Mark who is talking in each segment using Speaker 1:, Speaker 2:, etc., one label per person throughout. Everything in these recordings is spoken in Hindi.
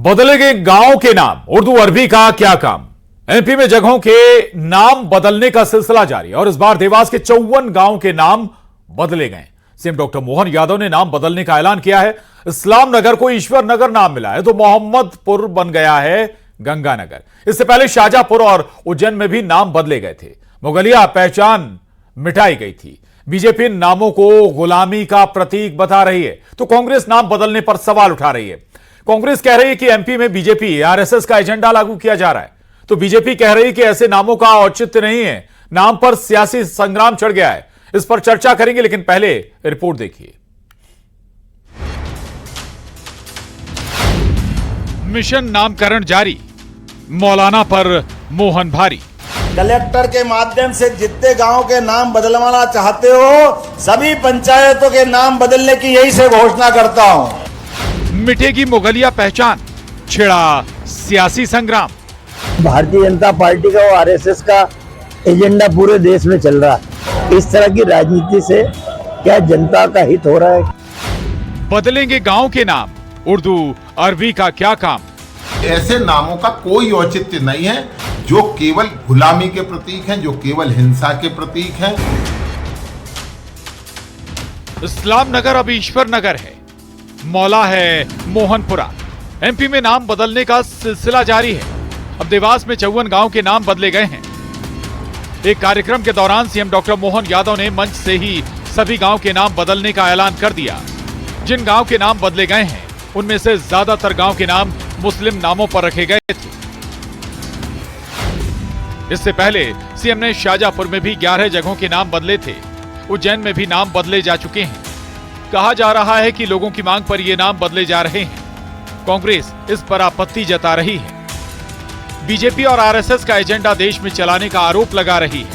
Speaker 1: बदले गए गांव के नाम, उर्दू अरबी का क्या काम। एमपी में जगहों के नाम बदलने का सिलसिला जारी और इस बार देवास के 54 गांव के नाम बदले गए। सीएम डॉक्टर मोहन यादव ने नाम बदलने का ऐलान किया है। इस्लाम नगर को ईश्वर नगर नाम मिला है तो मोहम्मदपुर बन गया है गंगानगर। इससे पहले शाहजहांपुर और उज्जैन में भी नाम बदले गए थे। मुगलिया पहचान मिटाई गई थी। बीजेपी नामों को गुलामी का प्रतीक बता रही है तो कांग्रेस नाम बदलने पर सवाल उठा रही है। कांग्रेस कह रही है कि एमपी में बीजेपी आरएसएस का एजेंडा लागू किया जा रहा है तो बीजेपी कह रही है कि ऐसे नामों का औचित्य नहीं है, नाम पर सियासी संग्राम चढ़ गया है। इस पर चर्चा करेंगे लेकिन पहले रिपोर्ट देखिए। मिशन नामकरण जारी, मौलाना पर मोहन भारी।
Speaker 2: कलेक्टर के माध्यम से जितने गांव के नाम बदलवाना चाहते हो सभी पंचायतों के नाम बदलने की यही से घोषणा करता हूं।
Speaker 1: मिटेगी मुगलिया पहचान, छिड़ा सियासी संग्राम।
Speaker 3: भारतीय जनता पार्टी का और आरएसएस का एजेंडा पूरे देश में चल रहा है। इस तरह की राजनीति से क्या जनता का हित हो रहा है?
Speaker 1: बदलेंगे गांव के नाम, उर्दू अरबी का क्या काम।
Speaker 4: ऐसे नामों का कोई औचित्य नहीं है जो केवल गुलामी के प्रतीक हैं, जो केवल हिंसा के प्रतीक हैं।
Speaker 1: इस्लाम नगर अब ईश्वर नगर है, मौला है मोहनपुरा। एमपी में नाम बदलने का सिलसिला जारी है। अब देवास में 54 गांव के नाम बदले गए हैं। एक कार्यक्रम के दौरान सीएम डॉक्टर मोहन यादव ने मंच से ही सभी गांव के नाम बदलने का ऐलान कर दिया। जिन गांव के नाम बदले गए हैं उनमें से ज्यादातर गांव के नाम मुस्लिम नामों पर रखे गए थे। इससे पहले सीएम ने शाहजहांपुर में भी 11 जगहों के नाम बदले थे। उज्जैन में भी नाम बदले जा चुके हैं। कहा जा रहा है कि लोगों की मांग पर ये नाम बदले जा रहे हैं। कांग्रेस इस पर आपत्ति जता रही है। बीजेपी और आरएसएस का एजेंडा देश में चलाने का आरोप लगा रही है।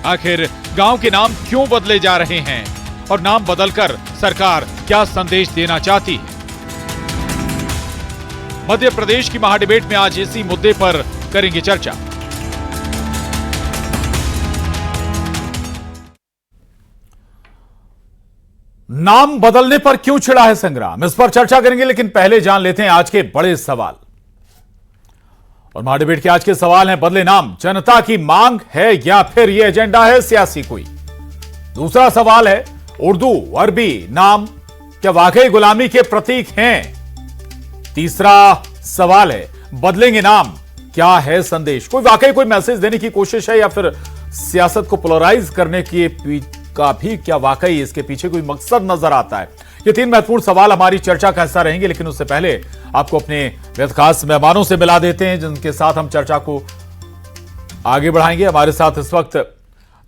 Speaker 1: आखिर गांव के नाम क्यों बदले जा रहे हैं और नाम बदलकर सरकार क्या संदेश देना चाहती है? मध्य प्रदेश की महाडिबेट में आज इसी मुद्दे पर करेंगे चर्चा। नाम बदलने पर क्यों छिड़ा है संग्राम, इस पर चर्चा करेंगे लेकिन पहले जान लेते हैं आज के बड़े सवाल। और महाडिबेट के आज के सवाल हैं, बदले नाम जनता की मांग है या फिर यह एजेंडा है सियासी कोई। दूसरा सवाल है, उर्दू अरबी नाम क्या वाकई गुलामी के प्रतीक हैं। तीसरा सवाल है, बदलेंगे नाम क्या है संदेश, कोई वाकई कोई मैसेज देने की कोशिश है या फिर सियासत को पोलराइज करने की का भी क्या वाकई इसके पीछे कोई मकसद नजर आता है। ये तीन महत्वपूर्ण सवाल हमारी चर्चा का हिस्सा रहेंगे लेकिन उससे पहले आपको अपने खास मेहमानों से मिला देते हैं जिनके साथ हम चर्चा को आगे बढ़ाएंगे। हमारे साथ इस वक्त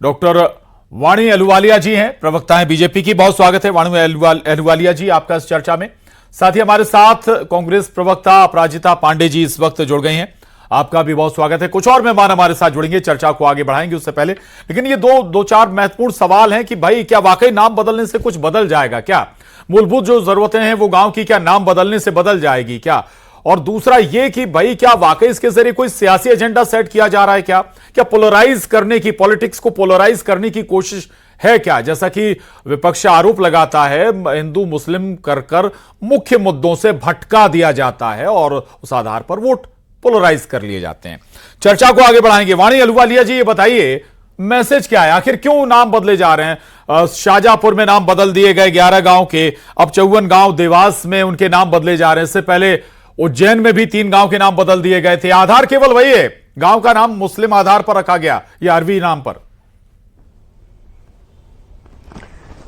Speaker 1: डॉक्टर वाणी अहलुवालिया जी हैं, प्रवक्ता हैं बीजेपी की। बहुत स्वागत है वाणी अहलुवालिया जी आपका इस चर्चा में। साथ ही हमारे साथ कांग्रेस प्रवक्ता अपराजिता पांडे जी इस वक्त जुड़ गई हैं, आपका भी बहुत स्वागत है। कुछ और मेहमान हमारे साथ जुड़ेंगे, चर्चा को आगे बढ़ाएंगे उससे पहले लेकिन ये दो चार महत्वपूर्ण सवाल हैं कि भाई क्या वाकई नाम बदलने से कुछ बदल जाएगा क्या, मूलभूत जो जरूरतें हैं वो गांव की क्या नाम बदलने से बदल जाएगी क्या, और दूसरा ये कि भाई क्या वाकई इसके जरिए कोई सियासी एजेंडा सेट किया जा रहा है क्या पोलराइज करने की, पॉलिटिक्स को पोलराइज करने की कोशिश है क्या, जैसा कि विपक्ष आरोप लगाता है हिंदू मुस्लिम कर मुख्य मुद्दों से भटका दिया जाता है और उस आधार पर वोट पोलराइज कर लिए जाते हैं। चर्चा को आगे बढ़ाएंगे। वाणी अहलुवालिया जी ये बताइए मैसेज क्या है, आखिर क्यों नाम बदले जा रहे हैं। शाहजहांपुर में नाम बदल दिए गए 11 गांव के, अब 54 गांव देवास में उनके नाम बदले जा रहे हैं। इससे पहले उज्जैन में भी 3 गांव के नाम बदल दिए गए थे। आधार केवल वही है, गांव का नाम मुस्लिम आधार पर रखा गया या अरबी नाम पर।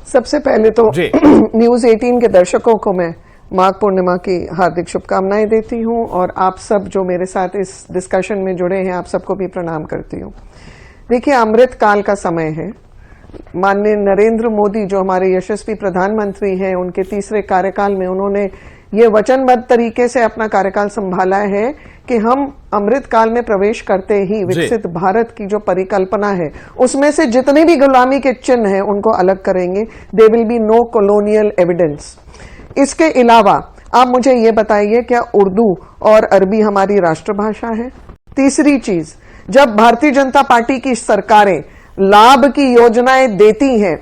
Speaker 5: सबसे पहले तो न्यूज 18 के दर्शकों को मैं माघ पूर्णिमा की हार्दिक शुभकामनाएं देती हूं और आप सब जो मेरे साथ इस डिस्कशन में जुड़े हैं आप सबको भी प्रणाम करती हूं। देखिए, अमृत काल का समय है। माननीय नरेंद्र मोदी जो हमारे यशस्वी प्रधानमंत्री हैं, उनके तीसरे कार्यकाल में उन्होंने ये वचनबद्ध तरीके से अपना कार्यकाल संभाला है कि हम अमृत काल में प्रवेश करते ही विकसित भारत की जो परिकल्पना है उसमें से जितने भी गुलामी के चिन्ह हैं उनको अलग करेंगे। They will be no colonial evidence. इसके अलावा आप मुझे ये बताइए, क्या उर्दू और अरबी हमारी राष्ट्रभाषा है? तीसरी चीज, जब भारतीय जनता पार्टी की सरकारें लाभ की योजनाएं देती हैं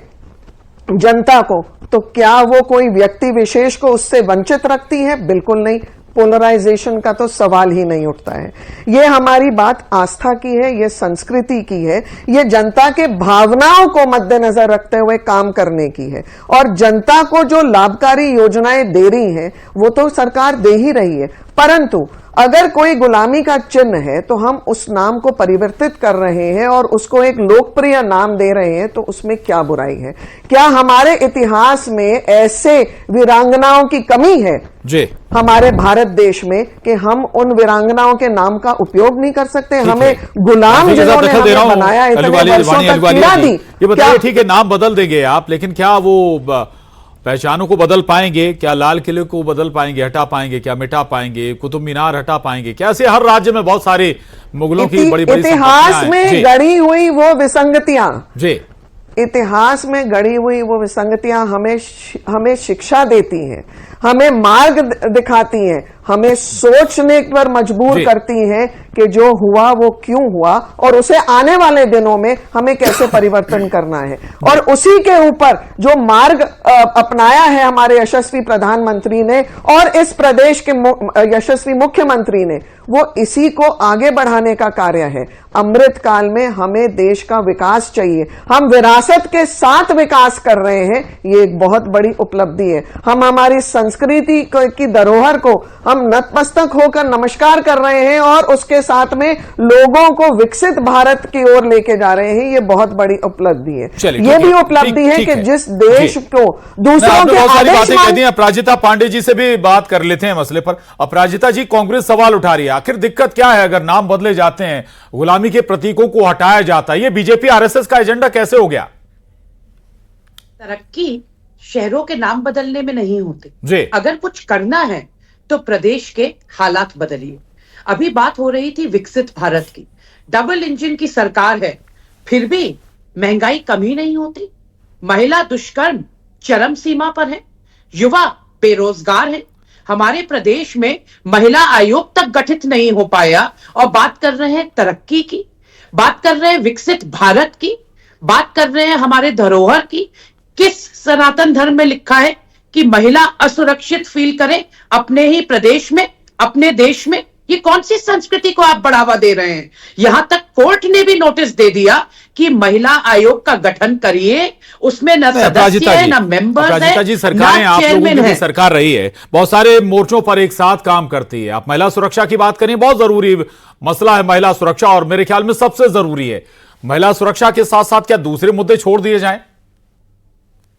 Speaker 5: जनता को, तो क्या वो कोई व्यक्ति विशेष को उससे वंचित रखती है? बिल्कुल नहीं। पोलराइजेशन का तो सवाल ही नहीं उठता है। ये हमारी बात आस्था की है, ये संस्कृति की है, ये जनता के भावनाओं को मद्देनजर रखते हुए काम करने की है। और जनता को जो लाभकारी योजनाएं दे रही हैं वो तो सरकार दे ही रही है, परंतु अगर कोई गुलामी का चिन्ह है तो हम उस नाम को परिवर्तित कर रहे हैं और उसको एक लोकप्रिय नाम दे रहे हैं, तो उसमें क्या बुराई है? क्या हमारे इतिहास में ऐसे वीरांगनाओं की कमी है जी हमारे भारत देश में कि हम उन वीरांगनाओं के नाम का उपयोग नहीं कर सकते? हमें गुलाम जिन्होंने हमें बनाया, इतने वर्षों तक पीड़ा दी,
Speaker 1: ये बताइए, ठीक है नाम बदल देंगे आप, लेकिन क्या वो पहचानों को बदल पाएंगे? क्या लाल किले को बदल पाएंगे, हटा पाएंगे? क्या मिटा पाएंगे? कुतुब मीनार हटा पाएंगे? क्या ऐसे हर राज्य में बहुत सारे मुगलों की बड़ी बड़ी
Speaker 5: इतिहास में गढ़ी हुई वो विसंगतियां
Speaker 1: जी
Speaker 5: इतिहास में गढ़ी हुई वो विसंगतियां हमें शिक्षा देती हैं, हमें मार्ग दिखाती हैं, हमें सोचने पर मजबूर करती हैं कि जो हुआ वो क्यों हुआ और उसे आने वाले दिनों में हमें कैसे परिवर्तन करना है। और उसी के ऊपर जो मार्ग अपनाया है हमारे यशस्वी प्रधानमंत्री ने और इस प्रदेश के यशस्वी मुख्यमंत्री ने, वो इसी को आगे बढ़ाने का कार्य है। अमृत काल में हमें देश का विकास चाहिए, हम विरासत के साथ विकास कर रहे हैं, ये एक बहुत बड़ी उपलब्धि है। हम हमारी संस्कृति की धरोहर को हम नतमस्तक होकर नमस्कार कर रहे हैं और उसके साथ में लोगों को विकसित भारत की ओर लेके जा रहे हैं, ये बहुत बड़ी उपलब्धि है। ये भी उपलब्धि है कि जिस देश को दूसरों के आदेश
Speaker 1: मान... अपराजिता पांडे जी से भी बात कर लेते हैं मसले पर। अपराजिता जी, कांग्रेस सवाल उठा रही है, आखिर दिक्कत क्या है अगर नाम बदले जाते हैं, गुलामी के प्रतीकों को हटाया जाता है? ये बीजेपी आरएसएस का एजेंडा कैसे हो गया?
Speaker 6: तरक्की शहरों के नाम बदलने में नहीं होती
Speaker 1: जी।
Speaker 6: अगर कुछ करना है तो प्रदेश के हालात बदलिए। अभी बात हो रही थी विकसित भारत की, डबल इंजन की सरकार है, फिर भी महंगाई कम ही नहीं होती, महिला दुष्कर्म चरम सीमा पर है, युवा बेरोजगार है, हमारे प्रदेश में महिला आयोग तक गठित नहीं हो पाया और बात कर रहे हैं तरक्की की, बात कर रहे हैं विकसित भारत की, बात कर रहे हैं हमारे धरोहर की। किस सनातन धर्म में लिखा है कि महिला असुरक्षित फील करे अपने ही प्रदेश में, अपने देश में? ये कौन सी संस्कृति को आप बढ़ावा दे रहे हैं? यहां तक कोर्ट ने भी नोटिस दे दिया कि महिला आयोग का गठन करिए, उसमें न सदस्य है, न मेंबर्स है,
Speaker 1: जी सरकारें आप लोगों की सरकार रही है, बहुत सारे मोर्चों पर एक साथ काम करती है। आप महिला सुरक्षा की बात करें, बहुत जरूरी मसला है महिला सुरक्षा, और मेरे ख्याल में सबसे जरूरी है। महिला सुरक्षा के साथ साथ क्या दूसरे मुद्दे छोड़ दिए जाएं?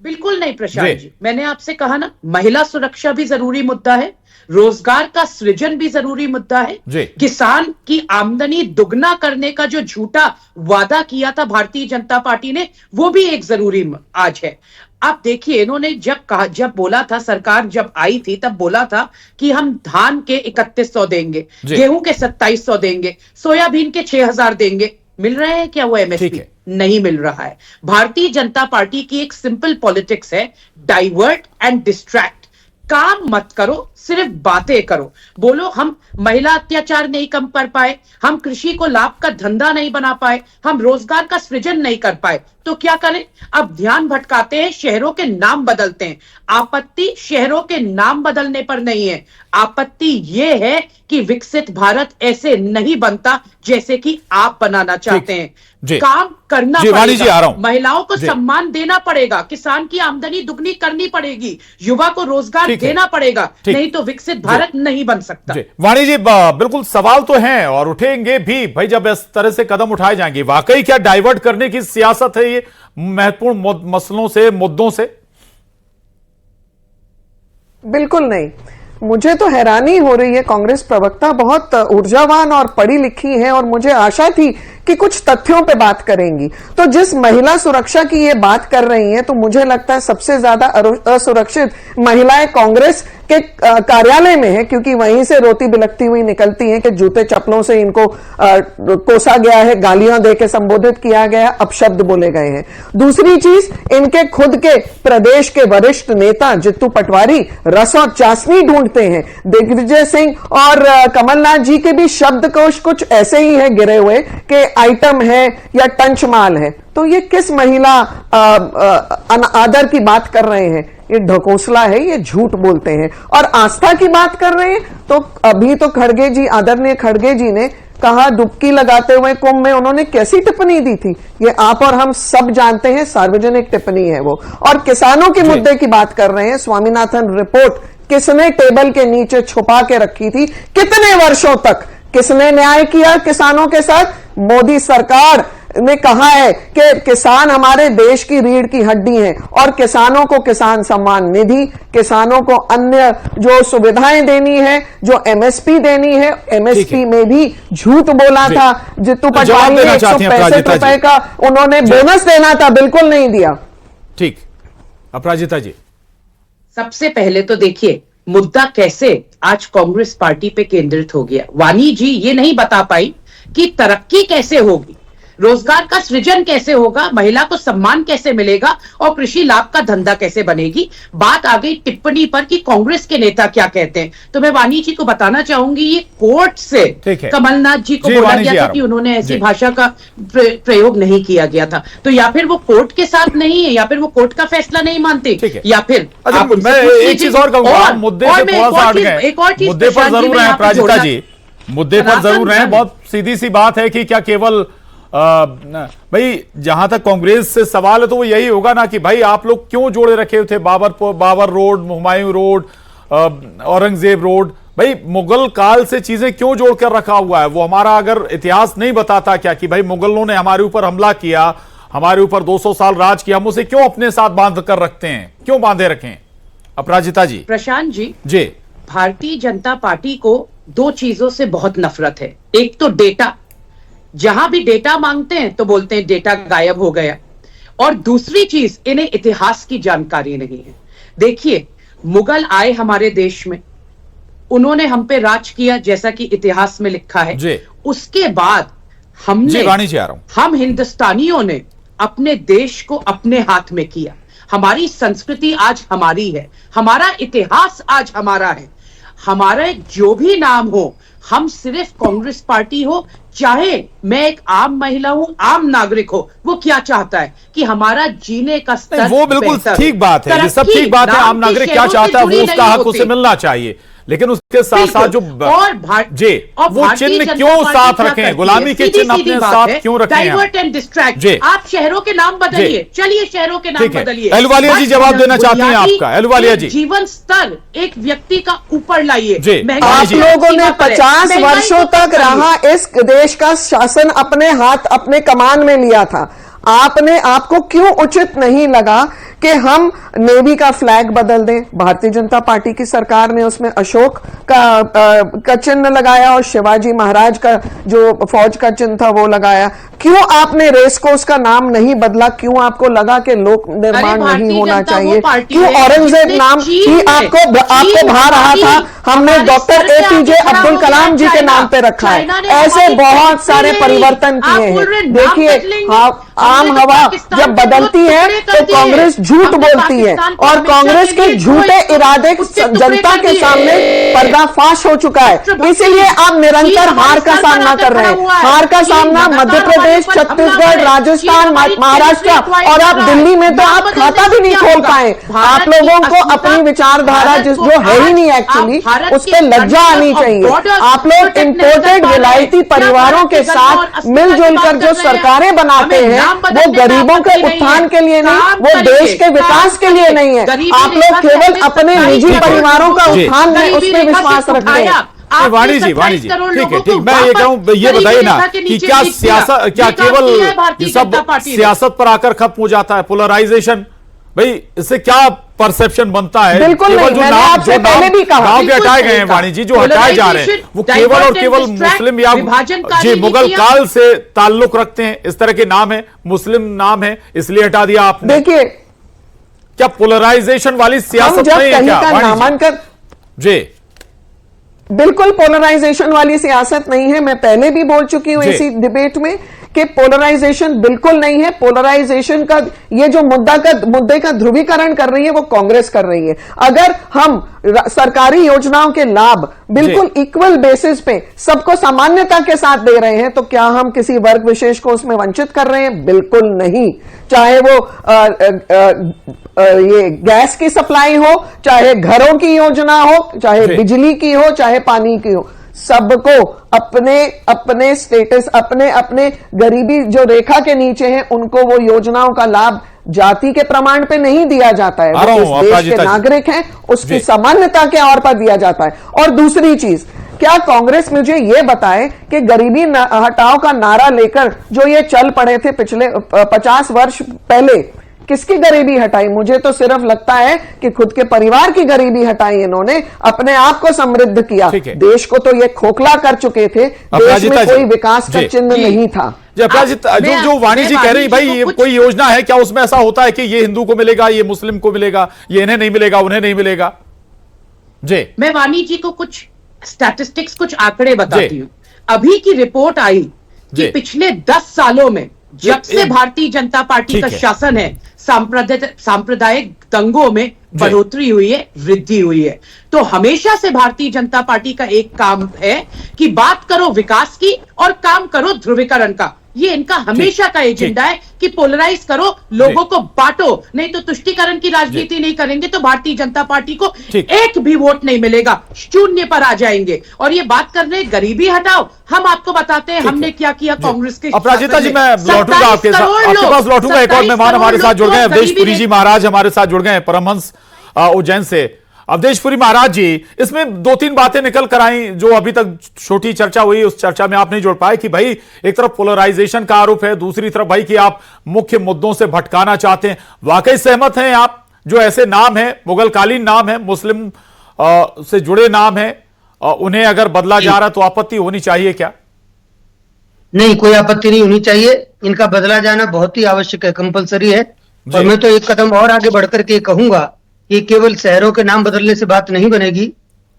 Speaker 6: बिल्कुल नहीं प्रशांत जी, मैंने आपसे कहा ना, महिला सुरक्षा भी जरूरी मुद्दा है, रोजगार का सृजन भी जरूरी मुद्दा है, किसान की आमदनी दुगना करने का जो झूठा वादा किया था भारतीय जनता पार्टी ने, वो भी एक जरूरी आज है। आप देखिए, इन्होंने जब बोला था, सरकार जब आई थी तब बोला था कि हम धान के 3100 देंगे, गेहूं के 2700 देंगे, सोयाबीन के 6000 देंगे। मिल रहे हैं क्या वो एमएसपी? नहीं मिल रहा है। भारतीय जनता पार्टी की एक सिंपल पॉलिटिक्स है, डाइवर्ट एंड डिस्ट्रैक्ट। काम मत करो, सिर्फ बातें करो, बोलो हम महिला अत्याचार नहीं कम कर पाए, हम कृषि को लाभ का धंधा नहीं बना पाए, हम रोजगार का सृजन नहीं कर पाए, तो क्या करें? अब ध्यान भटकाते हैं, शहरों के नाम बदलते हैं। आपत्ति शहरों के नाम बदलने पर नहीं है, आपत्ति यह है कि विकसित भारत ऐसे नहीं बनता जैसे कि आप बनाना चाहते हैं। काम करना पड़ेगा, महिलाओं को सम्मान देना पड़ेगा, किसान की आमदनी दुगनी करनी पड़ेगी, युवा को रोजगार देना पड़ेगा, नहीं तो विकसित भारत नहीं बन सकता।
Speaker 1: वाणी जी, बिल्कुल सवाल तो हैं और उठेंगे भी भाई, जब इस तरह से कदम उठाए जाएंगे, वाकई क्या डाइवर्ट करने की सियासत है ये महत्वपूर्ण मसलों से, मुद्दों से?
Speaker 5: बिल्कुल नहीं। मुझे तो हैरानी हो रही है, कांग्रेस प्रवक्ता बहुत ऊर्जावान और पढ़ी लिखी है और मुझे आशा थी कि कुछ तथ्यों पे बात करेंगी। तो जिस महिला सुरक्षा की ये बात कर रही हैं, तो मुझे लगता है सबसे ज्यादा असुरक्षित महिलाएं कांग्रेस के कार्यालय में है, क्योंकि वहीं से रोती बिलखती हुई निकलती हैं कि जूते चप्पलों से इनको कोसा गया है, गालियां देके संबोधित किया गया, अपशब्द बोले गए हैं। दूसरी चीज, इनके खुद के प्रदेश के वरिष्ठ नेता जित्तू पटवारी रस और चाशनी ढूंढते हैं। दिग्विजय सिंह और कमलनाथ जी के भी शब्दकोश कुछ ऐसे ही है गिरे हुए कि आइटम है या टंच माल है। तो ये किस महिला अनादर की बात कर रहे हैं? ये ढकोसला है, ये झूठ बोलते हैं। और आस्था की बात कर रहे हैं तो अभी तो खड़गे जी, आदरणीय खड़गे जी ने कहा, डुबकी लगाते हुए कुंभ में उन्होंने कैसी टिप्पणी दी थी, ये आप और हम सब जानते हैं, सार्वजनिक टिप्पणी है वो। और किसानों के मुद्दे की बात कर रहे हैं। स्वामीनाथन रिपोर्ट किसने टेबल के नीचे छुपा के रखी थी? कितने वर्षों तक किसने न्याय किया किसानों के साथ? मोदी सरकार ने कहा है कि किसान हमारे देश की रीढ़ की हड्डी हैं और किसानों को किसान सम्मान निधि, किसानों को अन्य जो सुविधाएं देनी है, जो एमएसपी देनी है, एमएसपी में भी झूठ बोला था। जितू पटवारी ने 165 रुपए का उन्होंने बोनस देना था, बिल्कुल नहीं दिया।
Speaker 1: ठीक, अपराजिता जी।
Speaker 6: सबसे पहले तो देखिए मुद्दा कैसे आज कांग्रेस पार्टी पे केंद्रित हो गया। वानी जी ये नहीं बता पाई कि तरक्की कैसे होगी, रोजगार का सृजन कैसे होगा, महिला को सम्मान कैसे मिलेगा और कृषि लाभ का धंधा कैसे बनेगी। बात आ गई टिप्पणी पर कि कांग्रेस के नेता क्या कहते हैं, तो मैं वानी जी को बताना चाहूंगी ये कोर्ट से कमलनाथ जी को बोला गया था कि उन्होंने ऐसी भाषा का प्रयोग नहीं किया गया था। तो या फिर वो कोर्ट के साथ नहीं है, या फिर वो कोर्ट का फैसला नहीं मानते, या फिर
Speaker 1: एक चीज और कहूंगा, मुद्दे से थोड़ा सा हट गए, मुद्दे पर जरूर है अपराजिता जी, मुद्दे पर जरूर है। बहुत सीधी सी बात है कि क्या केवल भाई जहां तक कांग्रेस से सवाल है तो वो यही होगा ना कि भाई आप लोग क्यों जोड़े रखे थे Babar road, Humayun road, Aurangzeb road? भाई मुगल काल से चीजें क्यों जोड़ कर रखा हुआ है? वो हमारा अगर इतिहास नहीं बताता क्या कि भाई मुगलों ने हमारे ऊपर हमला किया, हमारे ऊपर 200 साल राज किया, हम उसे क्यों अपने साथ बांध कर रखते हैं, क्यों बांधे रखें? अपराजिता जी।
Speaker 6: प्रशांत जी,
Speaker 1: भारतीय
Speaker 6: जनता पार्टी को दो चीजों से बहुत नफरत है। एक तो डेटा, जहां भी डेटा मांगते हैं तो बोलते हैं डेटा गायब हो गया, और दूसरी चीज इन्हें इतिहास की जानकारी नहीं है। देखिए मुगल आए हमारे देश में, उन्होंने हम पे राज किया जैसा कि इतिहास में लिखा है। उसके बाद हम हिंदुस्तानियों ने अपने देश को अपने हाथ में किया। हमारी संस्कृति आज हमारी है, हमारा इतिहास आज हमारा है। हमारा जो भी नाम हो, हम सिर्फ कांग्रेस पार्टी हो, चाहे मैं एक आम महिला हूं, आम नागरिक हो, वो क्या चाहता है कि हमारा जीने का स्तर,
Speaker 1: वो बिल्कुल ठीक बात है, ये सब ठीक बात है। आम नागरिक क्या चाहता है वो उसका हक उसे मिलना चाहिए, लेकिन उसके साथ साथ जो वो चिन्ह क्यों साथ रखें, गुलामी के चिन्ह अपने साथ क्यों रखें?
Speaker 6: Divert and distract. आप शहरों के नाम बदलिए, चलिए शहरों के नाम बदलिए।
Speaker 1: अहलुवालिया जी जवाब देना चाहती हैं आपका? अहलुवालिया जी,
Speaker 6: जीवन स्तर एक व्यक्ति का ऊपर लाइए।
Speaker 5: आप लोगों ने 50 वर्षों तक रहा इस देश का शासन अपने हाथ, अपने कमान में लिया था। आपको क्यों उचित नहीं लगा कि हम नेवी का फ्लैग बदल दें? भारतीय जनता पार्टी की सरकार ने उसमें अशोक का चिन्ह लगाया और शिवाजी महाराज का जो फौज का चिन्ह था वो लगाया। क्यों आपने रेस कोर्स का नाम नहीं बदला? क्यों आपको लगा कि लोक निर्माण नहीं होना चाहिए? क्यों औरंगजेब नाम ही आपको भा रहा था? हमने डॉक्टर APJ अब्दुल कलाम जी के नाम पे रखा है। ऐसे बहुत सारे परिवर्तन किए हैं। देखिए आम हवा जब बदलती है तो कांग्रेस झूठ बोलती है, और कांग्रेस के झूठे इरादे जनता के सामने पर्दाफाश हो चुका है। इसीलिए आप निरंतर हार का सामना कर रहे हैं। हार का सामना मध्य प्रदेश, छत्तीसगढ़, राजस्थान, महाराष्ट्र, और आप दिल्ली में तो आप खाता भी नहीं खोल पाए। आप लोगों को अपनी विचारधारा जो है ही नहीं एक्चुअली, उस पर लज्जा आनी चाहिए। आप लोग इंपोर्टेड विलायती परिवारों के साथ मिलजुल कर जो सरकारें बनाते हैं वो गरीबों के उत्थान के लिए नहीं, वो देश के विकास के लिए नहीं है। आप लोग केवल अपने निजी परिवारों का उत्थान में उसमें विश्वास रखते हैं।
Speaker 1: वाणी जी ठीक है, ठीक। मैं ये कहूं, ये बताइए ना कि क्या सियासत, क्या केवल सब सियासत पर आकर खत्म हो जाता है पोलराइजेशन? भाई इससे क्या परसेप्शन बनता है?
Speaker 5: बिल्कुल नहीं, मैंने आपसे पहले भी कहा
Speaker 1: गांव के हटाए गए हैं वाणी जी, जो हटाए जा रहे हैं वो केवल और केवल मुस्लिम या मुगल काल से ताल्लुक रखते हैं, इस तरह के नाम है, मुस्लिम नाम है, इसलिए हटा दिया आपने।
Speaker 5: देखिए
Speaker 1: क्या पोलराइजेशन वाली सियासत नहीं है क्या
Speaker 5: नामांकन?
Speaker 1: जी
Speaker 5: बिल्कुल पोलराइजेशन वाली सियासत नहीं है। मैं पहले भी बोल चुकी हूं इसी डिबेट में कि पोलराइजेशन बिल्कुल नहीं है। पोलराइजेशन का ये जो मुद्दे का ध्रुवीकरण कर रही है वो कांग्रेस कर रही है। अगर हम सरकारी योजनाओं के लाभ बिल्कुल इक्वल बेसिस पे सबको सामान्यता के साथ दे रहे हैं तो क्या हम किसी वर्ग विशेष को उसमें वंचित कर रहे हैं? बिल्कुल नहीं। चाहे वो ये गैस की सप्लाई हो, चाहे घरों की योजना हो, चाहे बिजली की हो, चाहे पानी की हो, सबको अपने अपने स्टेटस, अपने अपने गरीबी जो रेखा के नीचे हैं उनको वो योजनाओं का लाभ जाति के प्रमाण पे नहीं दिया जाता है। वो इस देश के नागरिक हैं उसकी सामान्यता के और पर दिया जाता है। और दूसरी चीज, क्या कांग्रेस मुझे ये बताए कि गरीबी हटाओ का नारा लेकर जो ये चल पड़े थे पिछले 50 वर्ष पहले, किसकी गरीबी हटाई? मुझे तो सिर्फ लगता है कि खुद के परिवार की गरीबी हटाई इन्होंने, अपने आप को समृद्ध किया। देश को तो ये खोखला कर चुके थे, देश में कोई विकास का चिन्ह नहीं था।
Speaker 1: जो वाणी जी कह रही भाई ये कोई योजना है क्या, उसमें ऐसा होता है कि ये हिंदू को मिलेगा, ये मुस्लिम को मिलेगा, ये इन्हें नहीं मिलेगा, उन्हें नहीं मिलेगा? जी,
Speaker 6: मैं वाणी जी को कुछ स्टैटिस्टिक्स, कुछ आंकड़े बताती हूँ। अभी की रिपोर्ट आई कि पिछले 10 सालों में जब से भारतीय जनता पार्टी का शासन है, सांप्रदायिक दंगों में बढ़ोतरी हुई है, वृद्धि हुई है। तो हमेशा से भारतीय जनता पार्टी का एक काम है कि बात करो विकास की और काम करो ध्रुवीकरण का। ये इनका हमेशा का एजेंडा है कि पोलराइज करो, लोगों को बांटो, नहीं तो तुष्टीकरण की राजनीति नहीं करेंगे तो भारतीय जनता पार्टी को एक भी वोट नहीं मिलेगा, शून्य पर आ जाएंगे। और ये बात कर रहे गरीबी हटाओ, हम आपको बताते हैं हमने क्या किया कांग्रेस के।
Speaker 1: अपराजिता जी, मैं लौटूंगा आपके पास लौटूंगा। एक और मेहमान हमारे साथ जुड़ गए, अवधेश पुरी जी महाराज हमारे साथ जुड़ गए, परमहंस उज्जैन से। अवधेश पुरी महाराज जी, इसमें 2-3 बातें निकल कर आई जो अभी तक छोटी चर्चा हुई, उस चर्चा में आप नहीं जोड़ पाए कि भाई एक तरफ पोलराइजेशन का आरोप है, दूसरी तरफ भाई कि आप मुख्य मुद्दों से भटकाना चाहते हैं। वाकई सहमत हैं आप? जो ऐसे नाम है, मुगलकालीन नाम है, मुस्लिम से जुड़े नाम है, उन्हें अगर बदला जा रहा तो आपत्ति होनी चाहिए क्या?
Speaker 7: नहीं, कोई आपत्ति नहीं होनी चाहिए। इनका बदला जाना बहुत ही आवश्यक है, कंपलसरी है। और मैं तो एक कदम और आगे बढ़कर के कहूंगा कि केवल शहरों के नाम बदलने से बात नहीं बनेगी।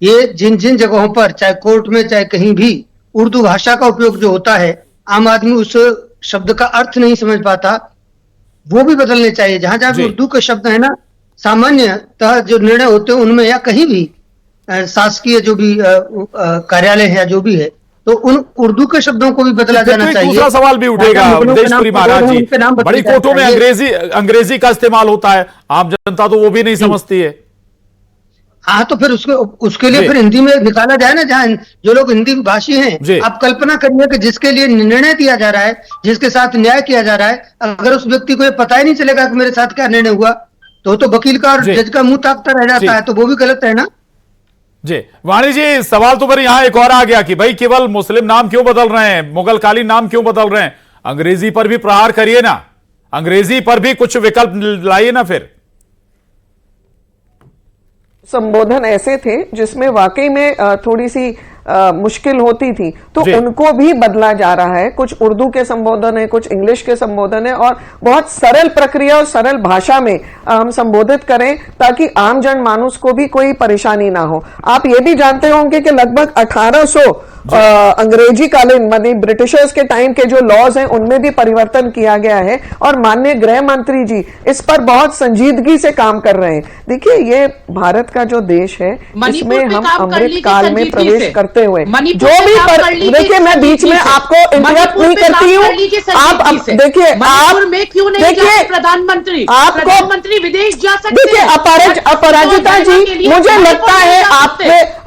Speaker 7: ये जिन जिन जगहों पर, चाहे कोर्ट में चाहे कहीं भी, उर्दू भाषा का उपयोग जो होता है, आम आदमी उस शब्द का अर्थ नहीं समझ पाता, वो भी बदलने चाहिए। जहां जहां भी उर्दू के शब्द है ना, सामान्यतः जो निर्णय होते हैं उनमें या कहीं भी शासकीय जो भी कार्यालय है या जो भी है, तो उन उर्दू के शब्दों को भी बदला जाना चाहिए।
Speaker 1: दूसरा सवाल भी उठेगा अवधेश पुरी महाराज जी, बड़ी कोर्टों में अंग्रेजी का इस्तेमाल होता है, आम जनता तो वो भी नहीं समझती है।
Speaker 7: हाँ, तो फिर उसके लिए फिर हिंदी में निकाला जाए ना, जहाँ जो लोग हिंदी भाषी हैं। आप कल्पना करिए कि जिसके लिए निर्णय दिया जा रहा है, जिसके साथ न्याय किया जा रहा है, अगर उस व्यक्ति को ये पता ही नहीं चलेगा कि मेरे साथ क्या निर्णय हुआ, तो वकील का और जज का मुंह ताकता रह जाता है, तो वो भी गलत है ना।
Speaker 1: जी, वाणी जी, सवाल तो फिर यहां एक और आ गया कि भाई केवल मुस्लिम नाम क्यों बदल रहे हैं, मुगलकालीन नाम क्यों बदल रहे हैं? अंग्रेजी पर भी प्रहार करिए ना, अंग्रेजी पर भी कुछ विकल्प लाइए ना। फिर
Speaker 5: संबोधन ऐसे थे जिसमें वाकई में थोड़ी सी मुश्किल होती थी, तो उनको भी बदला जा रहा है। कुछ उर्दू के संबोधन है, कुछ इंग्लिश के संबोधन है, और बहुत सरल प्रक्रिया और सरल भाषा में हम संबोधित करें ताकि आम जन मानुस को भी कोई परेशानी ना हो। आप ये भी जानते होंगे कि लगभग 1800 अंग्रेजी कालीन माने ब्रिटिशर्स के टाइम के जो लॉज हैं उनमें भी परिवर्तन किया गया है, और माननीय गृह मंत्री जी इस पर बहुत संजीदगी से काम कर रहे हैं। देखिए, ये भारत का जो देश है, इसमें हम अमृत काल में प्रवेश करते हुए जो भी देखिए, मैं बीच में आपको इंटरप्ट नहीं करती हूँ। आप देखिए, आप
Speaker 6: प्रधानमंत्री विदेश जा सकते
Speaker 5: देखिए, अपराजिता जी, मुझे लगता है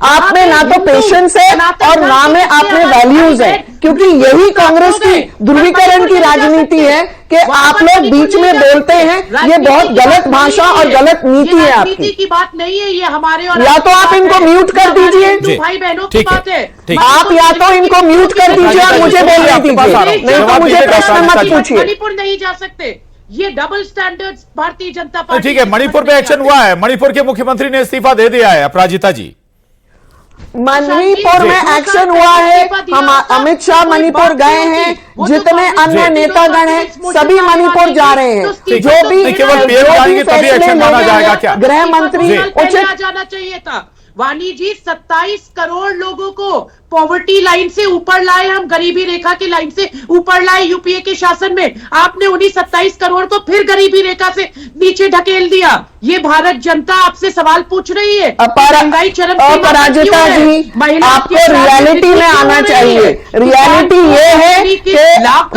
Speaker 5: आपने ना तो पेशेंस है और ना में आपने वैल्यूज है, क्योंकि यही कांग्रेस की ध्रुवीकरण की राजनीति है कि आप लोग बीच में बोलते हैं। ये बहुत गलत भाषा और गलत नीति है आपकी।
Speaker 6: की बात नहीं है ये हमारे, और
Speaker 5: या तो आप इनको म्यूट कर दीजिए,
Speaker 6: भाई बहनों की बात है।
Speaker 5: आप या तो इनको म्यूट कर दीजिए और मुझे बोलने दीजिए, नहीं तो मुझे प्रश्न मत पूछिए।
Speaker 6: मणिपुर नहीं जा सकते, ये double standards Bharatiya Janata party.
Speaker 1: ठीक है, मणिपुर पे एक्शन हुआ है, मणिपुर के मुख्यमंत्री ने इस्तीफा दे दिया है। अपराजिता जी,
Speaker 5: मणिपुर में एक्शन हुआ है, हम अमित शाह मणिपुर गए हैं, जितने अन्य नेतागण हैं सभी मणिपुर जा रहे हैं। जो भी
Speaker 1: केवल पीएम जाएंगे तभी एक्शन माना जाएगा क्या?
Speaker 5: गृह मंत्री
Speaker 6: उचित जाना चाहिए था, वानी जी 27 करोड़ लोगों को पॉवर्टी लाइन से ऊपर लाए, हम गरीबी रेखा की लाइन से ऊपर लाए यूपीए के शासन में। आपने उन्हीं 27 करोड़ को फिर गरीबी रेखा से नीचे ढकेल दिया। ये भारत जनता आपसे सवाल पूछ रही है, महंगाई चरम सीमा पर क्यों है?
Speaker 5: आपको रियलिटी में आना चाहिए। रियलिटी ये है कि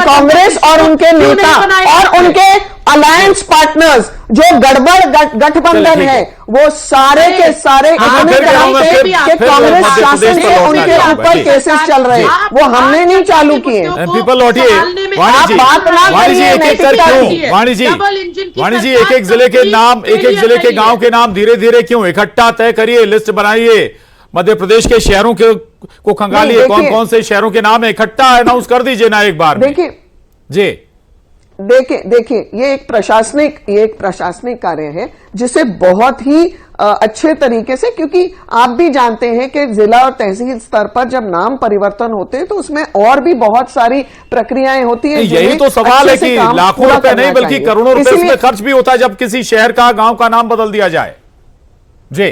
Speaker 5: कांग्रेस और उनके नेता और उनके अलायंस पार्टनर्स जो गड़बड़ गठबंधन है वो सारे के सारे इतने कराते कि कांग्रेस शासन के उनके ऊपर केसेस चल रहे हैं, वो हमने नहीं चालू किए।
Speaker 1: पीपल लौटिए, वाणी जी, वाणी जी एक एक कर क्यों, वाणी जी एक एक जिले के नाम, एक एक जिले के गांव के नाम धीरे धीरे क्यों, इकट्ठा तय करिए, लिस्ट बनाइए, मध्य प्रदेश के शहरों के को खंगालिए, कौन कौन से शहरों के नाम है, इकट्ठा अनाउंस कर दीजिए ना एक बार।
Speaker 5: देखिए
Speaker 1: जी,
Speaker 5: देखिए ये एक प्रशासनिक कार्य है जिसे बहुत ही अच्छे तरीके से, क्योंकि आप भी जानते हैं कि जिला और तहसील स्तर पर जब नाम परिवर्तन होते हैं तो उसमें और भी बहुत सारी प्रक्रियाएं होती हैं।
Speaker 1: यही तो सवाल है कि लाखों रुपए नहीं बल्कि करोड़ों रुपए इसमें खर्च भी होता है जब किसी शहर का, गांव का नाम बदल दिया जाए। जी,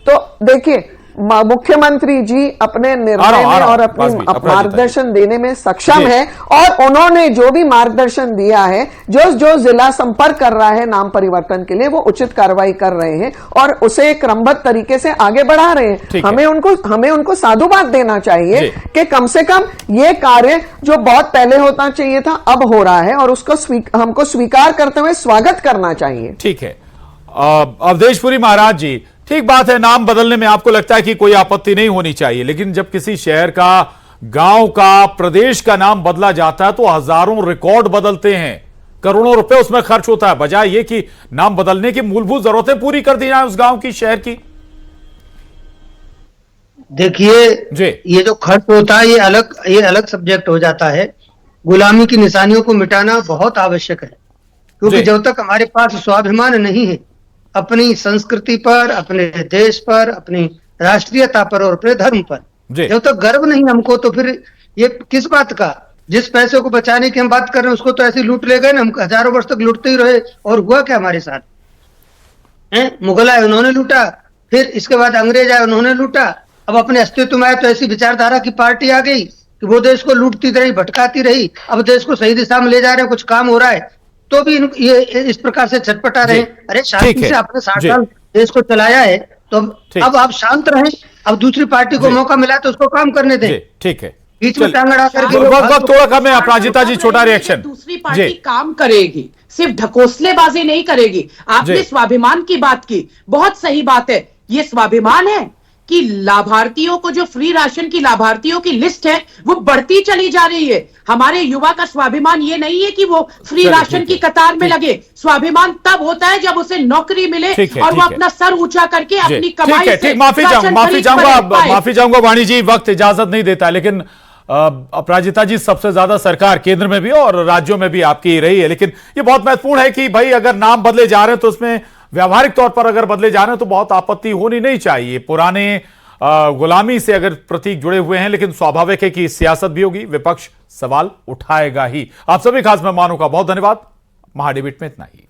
Speaker 5: तो देखिए मुख्यमंत्री जी अपने निर्णय में और अपनी मार्गदर्शन देने में सक्षम है, और उन्होंने जो भी मार्गदर्शन दिया है, जो जिला संपर्क कर रहा है नाम परिवर्तन के लिए, वो उचित कार्रवाई कर रहे हैं और उसे क्रमबद्ध तरीके से आगे बढ़ा रहे हैं। हमें उनको साधुवाद देना चाहिए कि कम से कम ये कार्य जो बहुत पहले होना चाहिए था अब हो रहा है, और उसको हमको स्वीकार करते हुए स्वागत करना चाहिए।
Speaker 1: ठीक है, अवधेशपुरी महाराज जी, ठीक बात है, नाम बदलने में आपको लगता है कि कोई आपत्ति नहीं होनी चाहिए, लेकिन जब किसी शहर का, गांव का, प्रदेश का नाम बदला जाता है तो हजारों रिकॉर्ड बदलते हैं, करोड़ों रुपए उसमें खर्च होता है, बजाय ये कि नाम बदलने की मूलभूत जरूरतें पूरी कर दी जाए उस गांव की, शहर की।
Speaker 7: देखिए ये जो खर्च होता है ये अलग सब्जेक्ट हो जाता है। गुलामी की निशानियों को मिटाना बहुत आवश्यक है, क्योंकि जब तक हमारे पास स्वाभिमान नहीं है अपनी संस्कृति पर, अपने देश पर, अपनी राष्ट्रीयता पर और अपने धर्म पर, जब तक गर्व नहीं हमको, तो फिर ये किस बात का, जिस पैसे को बचाने की हम बात कर रहे हैं उसको तो ऐसे लूट ले गए ना, हम हजारों वर्ष तक लूटते ही रहे, और हुआ क्या हमारे साथ है? मुगल आए उन्होंने लूटा, फिर इसके बाद अंग्रेज आए उन्होंने लूटा, अब अपने अस्तित्व में आए तो ऐसी विचारधारा की पार्टी आ गई कि वो देश को लूटती रही, भटकाती रही, अब देश को सही दिशा में ले जा रहे हैं, कुछ काम हो रहा है तो भी ये इस प्रकार से छटपटा रहे। अरे शांति से आपने 60 साल देश को चलाया है, तो अब आप शांत रहें, अब दूसरी पार्टी को मौका मिला तो उसको काम करने दें।
Speaker 1: ठीक है,
Speaker 5: बीच में टांग अड़ा करके
Speaker 1: वक्त थोड़ा कम है। अपराजिता जी, छोटा रिएक्शन।
Speaker 6: दूसरी पार्टी काम करेगी, सिर्फ ढकोसलेबाजी नहीं करेगी। आपने स्वाभिमान की बात की, बहुत सही बात है। ये स्वाभिमान है कि लाभार्थियों को, जो फ्री राशन की लाभार्थियों की लिस्ट है वो बढ़ती चली जा रही है। हमारे युवा का स्वाभिमान ये नहीं है कि वो फ्री राशन की कतार में लगे। स्वाभिमान तब होता है जब उसे नौकरी मिले और वो अपना सर ऊंचा करके अपनी कमाई से
Speaker 1: माफी चाहूंगा वाणी जी, वक्त इजाजत नहीं देता, लेकिन अपराजिता जी, सबसे ज्यादा सरकार केंद्र में भी और राज्यों में भी आपकी रही है, लेकिन ये बहुत महत्वपूर्ण है कि भाई अगर नाम बदले जा रहे हैं तो उसमें व्यावहारिक तौर पर अगर बदले जा रहे हैं तो बहुत आपत्ति होनी नहीं चाहिए। पुराने गुलामी से अगर प्रतीक जुड़े हुए हैं, लेकिन स्वाभाविक है कि सियासत भी होगी, विपक्ष सवाल उठाएगा ही। आप सभी खास मेहमानों का बहुत धन्यवाद। महाडिबेट में इतना ही।